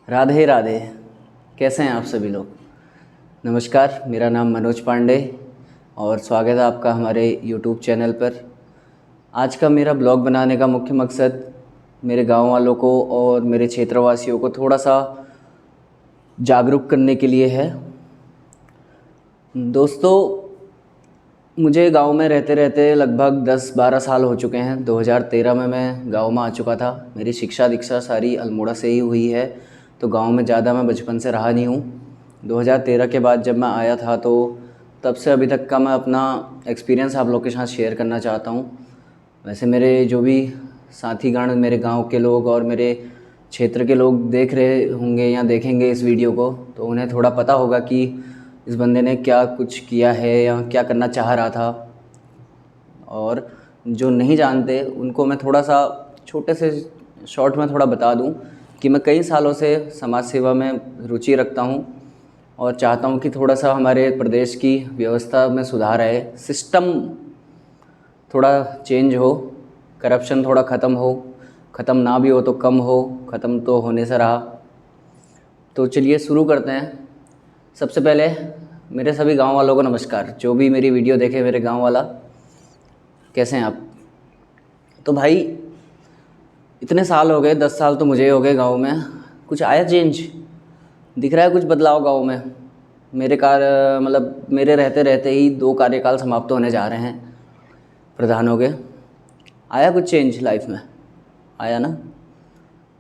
राधे राधे। कैसे हैं आप सभी लोग। नमस्कार, मेरा नाम मनोज पांडे और स्वागत है आपका हमारे यूट्यूब चैनल पर। आज का मेरा ब्लॉग बनाने का मुख्य मकसद मेरे गांव वालों को और मेरे क्षेत्रवासियों को थोड़ा सा जागरूक करने के लिए है। दोस्तों, मुझे गांव में रहते रहते लगभग 10-12 साल हो चुके हैं। 2013 में मैं गांव में आ चुका था। मेरी शिक्षा दीक्षा सारी अल्मोड़ा से ही हुई है, तो गांव में ज़्यादा मैं बचपन से रहा नहीं हूँ। 2013 के बाद जब मैं आया था तो तब से अभी तक का मैं अपना एक्सपीरियंस आप लोग के साथ शेयर करना चाहता हूँ। वैसे मेरे जो भी साथीगण, मेरे गांव के लोग और मेरे क्षेत्र के लोग देख रहे होंगे या देखेंगे इस वीडियो को, तो उन्हें थोड़ा पता होगा कि इस बंदे ने क्या कुछ किया है या क्या करना चाह रहा था। और जो नहीं जानते उनको मैं थोड़ा सा छोटे से शॉर्ट में थोड़ा बता दूं कि मैं कई सालों से समाज सेवा में रुचि रखता हूं और चाहता हूं कि थोड़ा सा हमारे प्रदेश की व्यवस्था में सुधार आए, सिस्टम थोड़ा चेंज हो, करप्शन थोड़ा ख़त्म ना भी हो तो कम हो, ख़त्म तो होने से रहा। तो चलिए शुरू करते हैं। सबसे पहले मेरे सभी गांव वालों को नमस्कार। जो भी मेरी वीडियो देखे मेरे गांव वाला, कैसे हैं आप। तो भाई, इतने साल हो गए, 10 साल तो मुझे हो गए गांव में। कुछ आया चेंज? दिख रहा है कुछ बदलाव गांव में? मेरे रहते रहते ही 2 कार्यकाल समाप्त होने जा रहे हैं प्रधानों के। आया कुछ चेंज लाइफ में? आया ना।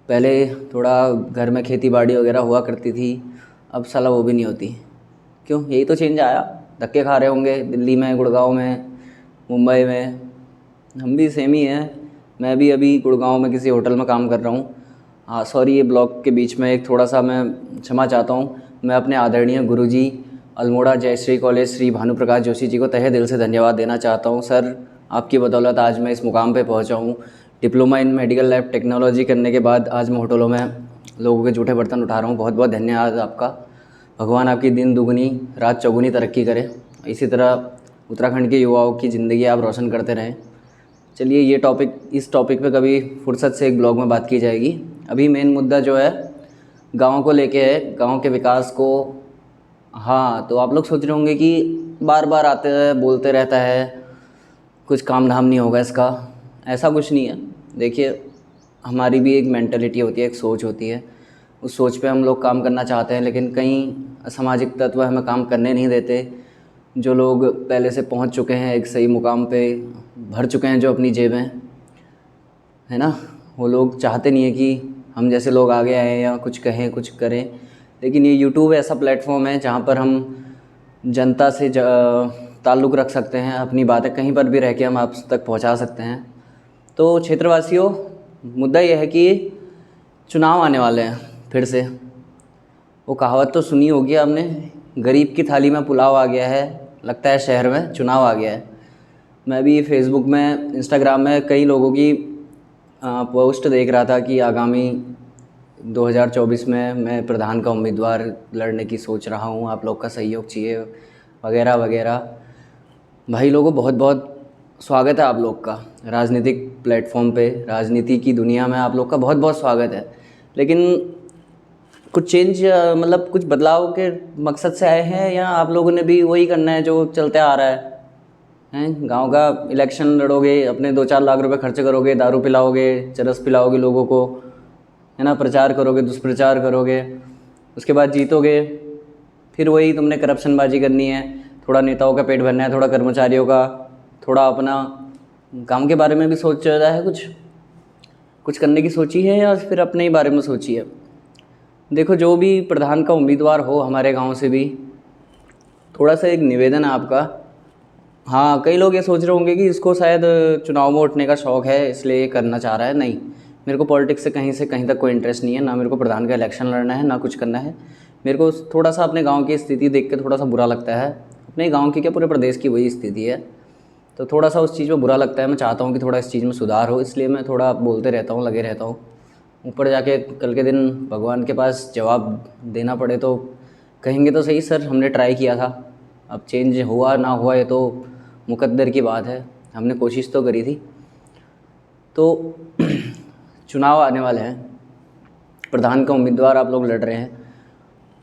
पहले थोड़ा घर में खेती बाड़ी वगैरह हुआ करती थी, अब साला वो भी नहीं होती। क्यों? यही तो चेंज आया। धक्के खा रहे होंगे दिल्ली में, गुड़गांव में, मुंबई में। हम भी सेम ही हैं। मैं भी अभी गुड़गांव में किसी होटल में काम कर रहा हूँ। हाँ सॉरी, ये ब्लॉग के बीच में एक थोड़ा सा मैं क्षमा चाहता हूँ। मैं अपने आदरणीय गुरुजी अल्मोड़ा जयश्री कॉलेज श्री भानु प्रकाश जोशी जी को तहे दिल से धन्यवाद देना चाहता हूँ। सर, आपकी बदौलत आज मैं इस मुकाम पे पहुँचा हूँ। Diploma in medical lab technology करने के बाद आज मैं होटलों में लोगों के जूठे बर्तन उठा रहा हूँ। बहुत बहुत धन्यवाद आपका। भगवान आपकी दिन दुगनी रात चौगुनी तरक्की करे। इसी तरह उत्तराखंड के युवाओं की ज़िंदगी आप रोशन करते रहें। चलिए, इस टॉपिक पे कभी फुर्सत से एक ब्लॉग में बात की जाएगी। अभी मेन मुद्दा जो है गाँव को लेके है, गाँव के विकास को। हाँ, तो आप लोग सोच रहे होंगे कि बार बार आते हैं, बोलते रहता है, कुछ काम धाम नहीं होगा इसका। ऐसा कुछ नहीं है। देखिए, हमारी भी एक मेंटालिटी होती है, एक सोच होती है। उस सोच पे हम लोग काम करना चाहते हैं, लेकिन कई असामाजिक तत्व हमें काम करने नहीं देते। जो लोग पहले से पहुंच चुके हैं, एक सही मुकाम पे भर चुके हैं जो अपनी जेबें, है ना, वो लोग चाहते नहीं है कि हम जैसे लोग आगे आएँ या कुछ कहें, कुछ करें। लेकिन ये यूट्यूब ऐसा प्लेटफॉर्म है जहाँ पर हम जनता से ताल्लुक़ रख सकते हैं। अपनी बातें कहीं पर भी रह के हम आप तक पहुँचा सकते हैं। तो क्षेत्रवासियों, मुद्दा यह है कि चुनाव आने वाले हैं फिर से। वो कहावत तो सुनी होगी आपने, गरीब की थाली में पुलाव आ गया है, लगता है शहर में चुनाव आ गया है। मैं भी फेसबुक में, इंस्टाग्राम में कई लोगों की पोस्ट देख रहा था कि आगामी 2024 में मैं प्रधान का उम्मीदवार लड़ने की सोच रहा हूँ, आप लोग का सहयोग चाहिए वगैरह वगैरह। भाई लोगों, बहुत बहुत स्वागत है आप लोग का राजनीतिक प्लेटफॉर्म पे, राजनीति की दुनिया में आप लोग का बहुत बहुत स्वागत है। लेकिन कुछ चेंज, कुछ बदलाव के मकसद से आए हैं या आप लोगों ने भी वही करना है जो चलते आ रहा है? हैं, गांव का इलेक्शन लड़ोगे, अपने 2-4 लाख रुपए खर्च करोगे, दारू पिलाओगे, चरस पिलाओगे लोगों को, है ना, प्रचार करोगे, दुष्प्रचार करोगे, उसके बाद जीतोगे, फिर वही तुमने करप्शनबाजी करनी है। थोड़ा नेताओं का पेट भरना है, थोड़ा कर्मचारियों का, थोड़ा अपना काम के बारे में भी सोच रहा है, कुछ करने की सोची है या फिर अपने ही बारे में सोची है? देखो, जो भी प्रधान का उम्मीदवार हो हमारे गांव से भी, थोड़ा सा एक निवेदन है आपका। हाँ, कई लोग ये सोच रहे होंगे कि इसको शायद चुनाव में उठने का शौक़ है इसलिए ये करना चाह रहा है। नहीं, मेरे को पॉलिटिक्स से कहीं तक कोई इंटरेस्ट नहीं है। ना मेरे को प्रधान का इलेक्शन लड़ना है, ना कुछ करना है। मेरे को थोड़ा सा अपने गांव की स्थिति देख के थोड़ा सा बुरा लगता है। अपने गांव की क्या, पूरे प्रदेश की वही स्थिति है, तो थोड़ा सा उस चीज़ में बुरा लगता है। मैं चाहता हूँ कि थोड़ा इस चीज़ में सुधार हो, इसलिए मैं थोड़ा बोलते रहता हूँ, लगे रहता हूँ। ऊपर जाके कल के दिन भगवान के पास जवाब देना पड़े तो कहेंगे तो सही, सर हमने ट्राई किया था। अब चेंज हुआ ना हुआ ये तो मुकद्दर की बात है, हमने कोशिश तो करी थी। तो चुनाव आने वाले हैं। प्रधान का उम्मीदवार आप लोग लड़ रहे हैं,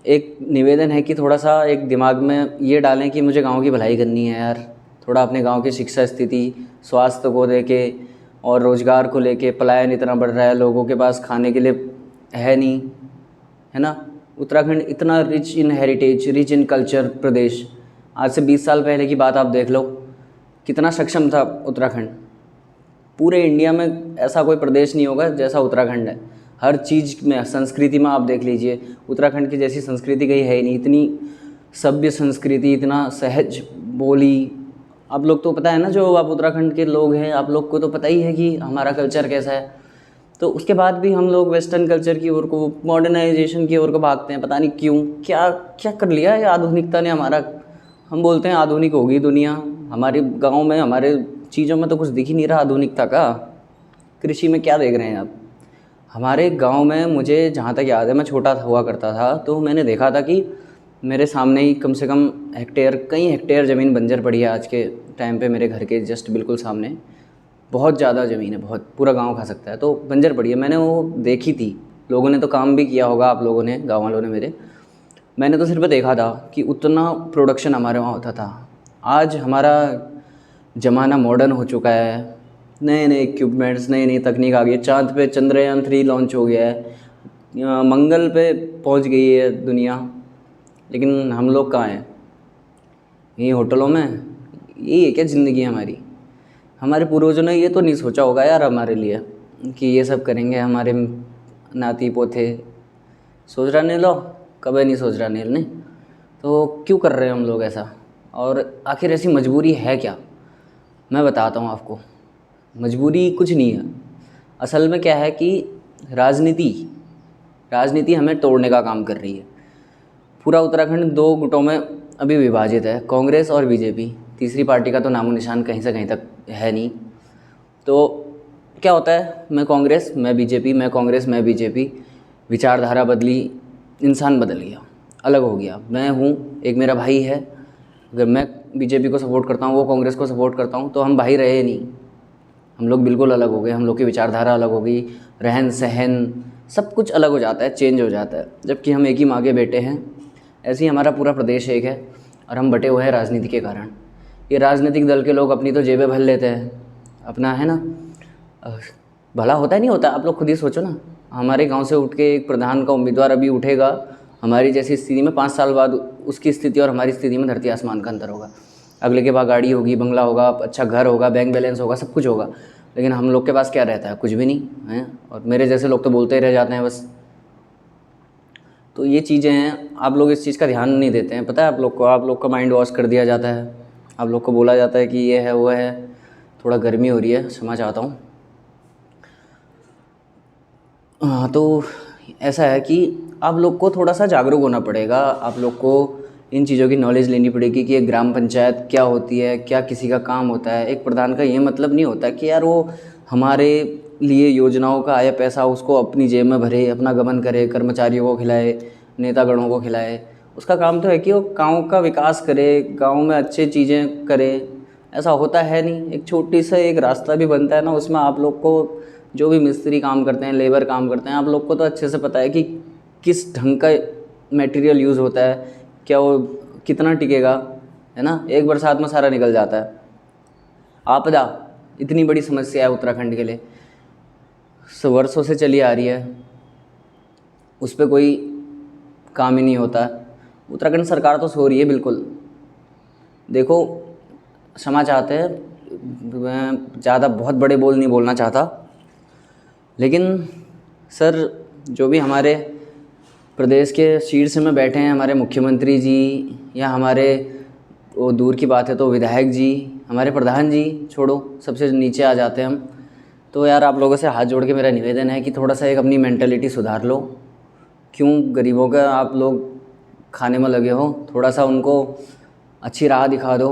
एक निवेदन है कि थोड़ा सा एक दिमाग में ये डालें कि मुझे गांव की भलाई करनी है यार। थोड़ा अपने गांव की शिक्षा स्थिति, स्वास्थ्य को लेके और रोज़गार को लेके, पलायन इतना बढ़ रहा है, लोगों के पास खाने के लिए है नहीं, है ना। उत्तराखंड इतना rich in heritage, rich in culture प्रदेश, आज से 20 साल पहले की बात आप देख लो, कितना सक्षम था उत्तराखंड। पूरे इंडिया में ऐसा कोई प्रदेश नहीं होगा जैसा उत्तराखंड है। हर चीज़ में, संस्कृति में आप देख लीजिए, उत्तराखंड की जैसी संस्कृति कहीं है ही नहीं। इतनी सभ्य संस्कृति, इतना सहज बोली। आप लोग तो पता है ना, जो आप उत्तराखंड के लोग हैं, आप लोग को तो पता ही है कि हमारा कल्चर कैसा है। तो उसके बाद भी हम लोग वेस्टर्न कल्चर की ओर को, मॉडर्नाइजेशन की ओर को भागते हैं। पता नहीं क्यों, क्या क्या कर लिया है आधुनिकता ने हमारा। हम बोलते हैं आधुनिक होगी दुनिया, हमारे गांव में, हमारे चीज़ों में तो कुछ दिख ही नहीं रहा आधुनिकता का। कृषि में क्या देख रहे हैं आप? हमारे गांव में, मुझे जहाँ तक याद है, मैं छोटा हुआ करता था तो मैंने देखा था कि मेरे सामने ही कम से कम हेक्टेयर, कई हेक्टेयर ज़मीन बंजर पड़ी है आज के टाइम पे। मेरे घर के जस्ट बिल्कुल सामने बहुत ज़्यादा ज़मीन है, बहुत, पूरा गांव खा सकता है, तो बंजर पड़ी है। मैंने वो देखी थी, लोगों ने तो काम भी किया होगा, आप लोगों ने, गाँव वालों ने मेरे। मैंने तो सिर्फ देखा था कि उतना प्रोडक्शन हमारे वहाँ होता था। आज हमारा ज़माना मॉडर्न हो चुका है, नए नए इक्विपमेंट्स, नई नई तकनीक आ गई है। चाँद पे चंद्रयान 3 लॉन्च हो गया है, मंगल पे पहुंच गई है दुनिया, लेकिन हम लोग कहाँ हैं? यही होटलों में। यही है क्या ज़िंदगी हमारी? हमारे पूर्वजों ने ये तो नहीं सोचा होगा यार हमारे लिए कि ये सब करेंगे हमारे नाती पोते। सोच रहा नील, कभी नहीं सोच रहा नील ने। तो क्यों कर रहे हैं हम लोग ऐसा? और आखिर ऐसी मजबूरी है क्या? मैं बताता हूँ आपको। मजबूरी कुछ नहीं है, असल में क्या है कि राजनीति हमें तोड़ने का काम कर रही है। पूरा उत्तराखंड 2 गुटों में अभी विभाजित है, कांग्रेस और बीजेपी। तीसरी पार्टी का तो नामो निशान कहीं से कहीं तक है नहीं। तो क्या होता है, मैं कांग्रेस मैं बीजेपी, मैं कांग्रेस मैं बीजेपी, विचारधारा बदली, इंसान बदल गया, अलग हो गया। मैं हूँ, एक मेरा भाई है, अगर मैं बीजेपी को सपोर्ट करता हूँ, वो कांग्रेस को सपोर्ट करता हूँ, तो हम भाई रहे नहीं, हम लोग बिल्कुल अलग हो गए। हम लोग की विचारधारा अलग हो गई, रहन सहन सब कुछ अलग हो जाता है, चेंज हो जाता है, जबकि हम एक ही माँ के बेटे हैं। ऐसे ही हमारा पूरा प्रदेश एक है और हम बटे हुए हैं राजनीति के कारण। ये राजनीतिक दल के लोग अपनी तो जेबें भर लेते हैं अपना, है ना। भला होता है नहीं होता, आप लोग खुद ही सोचो ना। हमारे गांव से उठ के एक प्रधान का उम्मीदवार अभी उठेगा, हमारी जैसी स्थिति में 5 साल बाद उसकी स्थिति और हमारी स्थिति में धरती आसमान का अंतर होगा। अगले के पास गाड़ी होगी, बंगला होगा, अच्छा घर होगा, बैंक बैलेंस होगा, सब कुछ होगा, लेकिन हम लोग के पास क्या रहता है? कुछ भी नहीं है। और मेरे जैसे लोग तो बोलते ही रह जाते हैं बस। तो ये चीज़ें हैं, आप लोग इस चीज़ का ध्यान नहीं देते हैं। पता है आप लोग को, आप लोग का माइंड वॉश कर दिया जाता है, आप लोग को बोला जाता है कि ये है वो है। थोड़ा गर्मी हो रही है, क्षमा चाहता हूँ। हाँ, तो ऐसा है कि आप लोग को थोड़ा सा जागरूक होना पड़ेगा। आप लोग को इन चीज़ों की नॉलेज लेनी पड़ेगी कि एक ग्राम पंचायत क्या होती है, क्या किसी का काम होता है। एक प्रधान का ये मतलब नहीं होता कि यार वो हमारे लिए योजनाओं का आया पैसा उसको अपनी जेब में भरे, अपना गबन करे, कर्मचारियों को खिलाए, नेतागणों को खिलाए। उसका काम तो है कि वो गाँव का विकास करे, गाँव में अच्छी चीज़ें करे। ऐसा होता है नहीं। एक छोटी सा एक रास्ता भी बनता है ना, उसमें आप लोग को, जो भी मिस्त्री काम करते हैं, लेबर काम करते हैं, आप लोग को तो अच्छे से पता है कि किस ढंग का मटेरियल यूज़ होता है, क्या वो कितना टिकेगा, है ना। एक बरसात में सारा निकल जाता है। आपदा इतनी बड़ी समस्या है उत्तराखंड के लिए, वर्षों से चली आ रही है, उस पर कोई काम ही नहीं होता। उत्तराखंड सरकार तो सो रही है बिल्कुल। देखो, क्षमा चाहते हैं, मैं ज़्यादा बहुत बड़े बोल नहीं बोलना चाहता, लेकिन सर जो भी हमारे प्रदेश के शीर्ष में बैठे हैं, हमारे मुख्यमंत्री जी, या हमारे, वो दूर की बात है तो विधायक जी, हमारे प्रधान जी, छोड़ो, सबसे नीचे आ जाते हैं हम। तो यार आप लोगों से हाथ जोड़ के मेरा निवेदन है कि थोड़ा सा एक अपनी मेंटालिटी सुधार लो। क्यों गरीबों का आप लोग खाने में लगे हो? थोड़ा सा उनको अच्छी राह दिखा दो।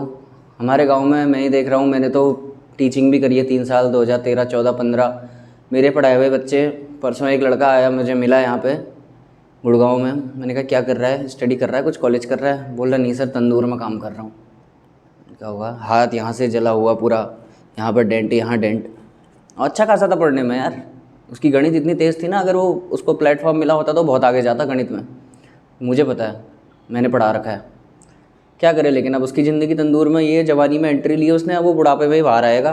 हमारे गांव में मैं ही देख रहा हूँ, मैंने तो टीचिंग भी करी है 3 साल, 2013, 14, 15। मेरे पढ़ाए हुए बच्चे, परसों एक लड़का आया मुझे मिला यहाँ पे गुड़गांव में। मैंने कहा क्या कर रहा है? स्टडी कर रहा है, कुछ कॉलेज कर रहा है? बोल रहा नहीं सर, तंदूर में काम कर रहा हूँ। क्या हुआ? हाथ यहाँ से जला हुआ पूरा, यहाँ पर डेंट, यहाँ डेंट। अच्छा खासा था पढ़ने में यार, उसकी गणित इतनी तेज़ थी ना, अगर वो उसको प्लेटफॉर्म मिला होता तो बहुत आगे जाता गणित में, मुझे पता है, मैंने पढ़ा रखा है। क्या करे, लेकिन अब उसकी ज़िंदगी तंदूर में, ये जवानी में एंट्री ली उसने, अब वो बुढ़ापे में ही बाहर आएगा,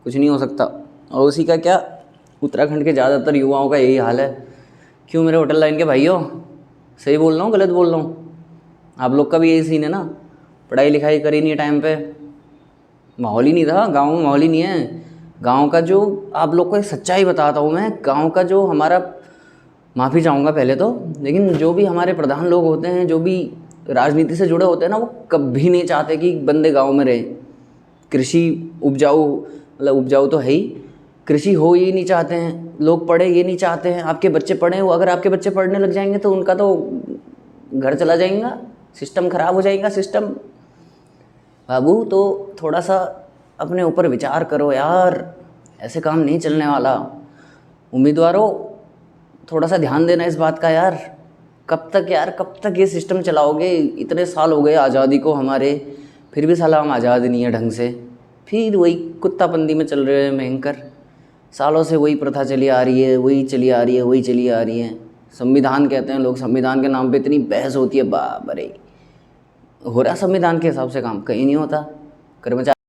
कुछ नहीं हो सकता। और उसी का क्या, उत्तराखंड के ज़्यादातर युवाओं का यही हाल है। क्यों मेरे होटल लाइन के भाइयों, सही बोल रहा हूँ गलत बोल रहा हूँ? आप लोग का भी यही सीन है ना, पढ़ाई लिखाई करी नहीं टाइम पे, माहौल ही नहीं था गाँव में, माहौल ही नहीं है गाँव का। जो आप लोग को एक सच्चाई बताता हूँ मैं, गाँव का जो हमारा, माफ़ी चाहूँगा पहले तो, लेकिन जो भी हमारे प्रधान लोग होते हैं, जो भी राजनीति से जुड़े होते हैं ना, वो कभी नहीं चाहते कि बंदे गाँव में रहे, कृषि उपजाऊ, मतलब उपजाऊ तो है ही, कृषि हो ये नहीं चाहते हैं, लोग पढ़े ये नहीं चाहते हैं, आपके बच्चे पढ़े हो, अगर आपके बच्चे पढ़ने लग जाएंगे तो उनका तो घर चला जाएगा, सिस्टम खराब हो जाएगा सिस्टम। बाबू तो थोड़ा सा अपने ऊपर विचार करो यार, ऐसे काम नहीं चलने वाला। उम्मीदवारों, थोड़ा सा ध्यान देना इस बात का यार। कब तक यार, कब तक ये सिस्टम चलाओगे? इतने साल हो गए आज़ादी को हमारे, फिर भी साला हम आज़ाद नहीं है ढंग से, फिर वही कुत्तापंदी में चल रहे हैं भयंकर। सालों से वही प्रथा चली आ रही है, वही चली आ रही है, वही चली आ रही है। संविधान कहते हैं लोग, संविधान के नाम पे इतनी बहस होती है, बाप रे। हो रहा संविधान के हिसाब से काम? कहीं नहीं होता। कर्मचारी